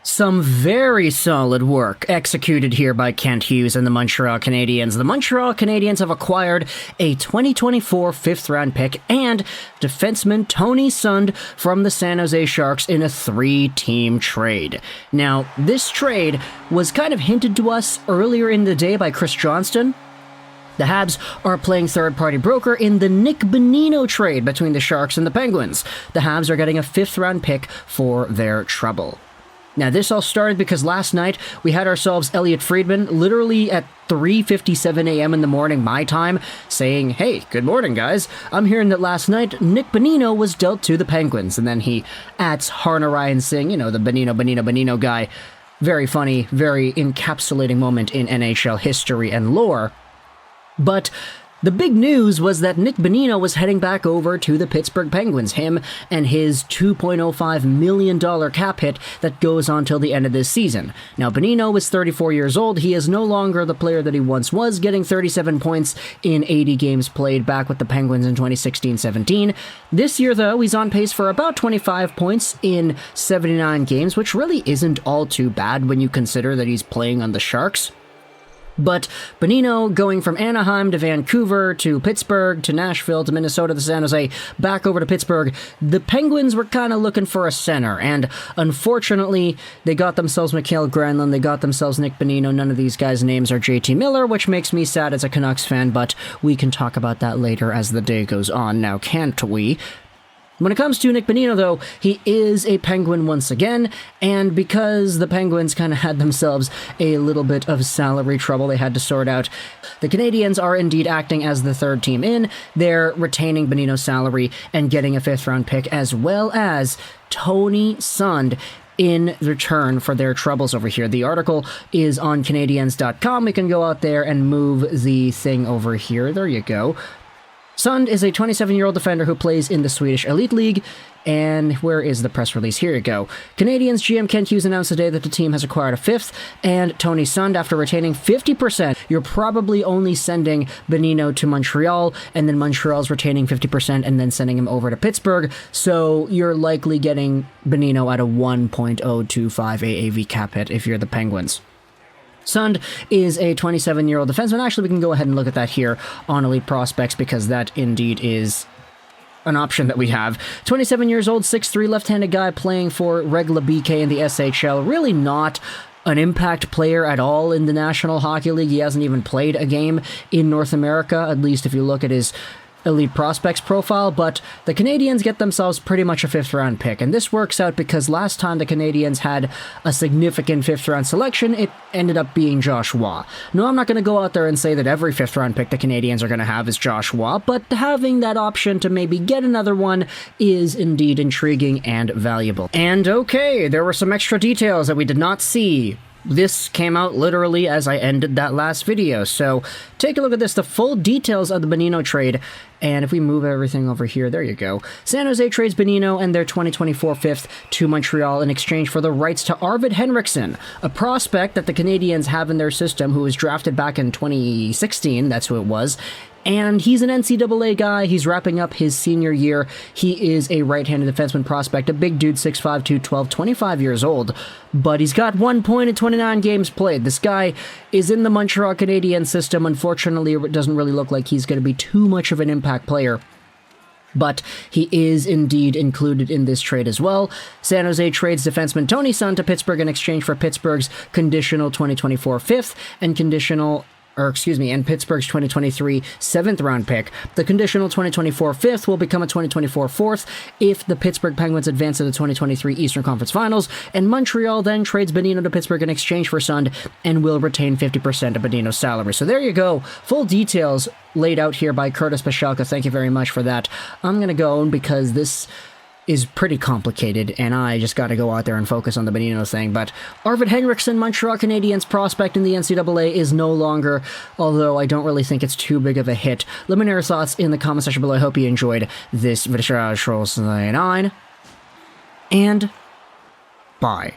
Some very solid work executed here by Kent Hughes and the Montreal Canadiens. The Montreal Canadiens have acquired a 2024 fifth-round pick and defenseman Tony Sund from the San Jose Sharks in a three-team trade. Now, this trade was kind of hinted to us earlier in the day by Chris Johnston. The Habs are playing third-party broker in the Nick Bonino trade between the Sharks and the Penguins. The Habs are getting a fifth-round pick for their trouble. Now, this all started because last night we had ourselves Elliot Friedman literally at 3:57 a.m. in the morning, my time, saying, "Hey, good morning, guys. I'm hearing that last night Nick Bonino was dealt to the Penguins." And then he adds Harnarayan Singh, the Bonino guy. Very funny, very encapsulating moment in NHL history and lore. But the big news was that Nick Bonino was heading back over to the Pittsburgh Penguins, him and his $2.05 million cap hit that goes on till the end of this season. Now, Bonino is 34 years old. He is no longer the player that he once was, getting 37 points in 80 games played back with the Penguins in 2016-17. This year, though, he's on pace for about 25 points in 79 games, which really isn't all too bad when you consider that he's playing on the Sharks. But Bonino going from Anaheim to Vancouver to Pittsburgh to Nashville to Minnesota to San Jose, back over to Pittsburgh, the Penguins were kind of looking for a center, and unfortunately, they got themselves Mikael Granlund, they got themselves Nick Bonino. None of these guys' names are JT Miller, which makes me sad as a Canucks fan, but we can talk about that later as the day goes on, now can't we? When it comes to Nick Bonino, though, he is a Penguin once again, and because the Penguins kind of had themselves a little bit of salary trouble they had to sort out, the Canadiens are indeed acting as the third team in. They're retaining Bonino's salary and getting a fifth-round pick, as well as Tony Sund in return for their troubles over here. The article is on Canadiens.com. We can go out there and move the thing over here. There you go. Sund is a 27-year-old defender who plays in the Swedish Elite League, and where is the press release? Here you go. Canadiens GM Kent Hughes announced today that the team has acquired a fifth, and Tony Sund, after retaining 50%, you're probably only sending Bonino to Montreal, and then Montreal's retaining 50% and then sending him over to Pittsburgh, so you're likely getting Bonino at a 1.025 AAV cap hit if you're the Penguins. Sund is a 27-year-old defenseman. Actually, we can go ahead and look at that here on Elite Prospects because that indeed is an option that we have. 27 years old, 6'3", left-handed guy playing for Regla BK in the SHL. Really not an impact player at all in the National Hockey League. He hasn't even played a game in North America, at least if you look at his Elite Prospects profile, but the Canadiens get themselves pretty much a fifth-round pick, and this works out because last time the Canadiens had a significant fifth-round selection, it ended up being Josh Waugh. No, I'm not going to go out there and say that every fifth-round pick the Canadiens are going to have is Josh Waugh, but having that option to maybe get another one is indeed intriguing and valuable. And okay, there were some extra details that we did not see. This came out literally as I ended that last video, so take a look at this, the full details of the Bonino trade, and if we move everything over here, there you go. San Jose trades Bonino and their 2024 fifth to Montreal in exchange for the rights to Arvid Henriksen, a prospect that the Canadiens have in their system who was drafted back in 2016, that's who it was, and he's an NCAA guy. He's wrapping up his senior year. He is a right-handed defenseman prospect, a big dude, 6'5", 212, 25 years old, but he's got 1 point in 29 games played. This guy is in the Montreal Canadiens system. Unfortunately, it doesn't really look like he's going to be too much of an impact player, but he is indeed included in this trade as well. San Jose trades defenseman Tony Sund to Pittsburgh in exchange for Pittsburgh's conditional 2024 fifth and Pittsburgh's 2023 seventh-round pick. The conditional 2024 fifth will become a 2024 fourth if the Pittsburgh Penguins advance to the 2023 Eastern Conference Finals, and Montreal then trades Bonino to Pittsburgh in exchange for Sund and will retain 50% of Bonino's salary. So there you go. Full details laid out here by Curtis Pashelka. Thank you very much for that. I'm going to go because this is pretty complicated, and I just got to go out there and focus on the Bonino thing, but Arvid Henriksen, Montreal Canadiens prospect in the NCAA, is no longer, although I don't really think it's too big of a hit. Let me know your thoughts in the comment section below. I hope you enjoyed this video, and bye.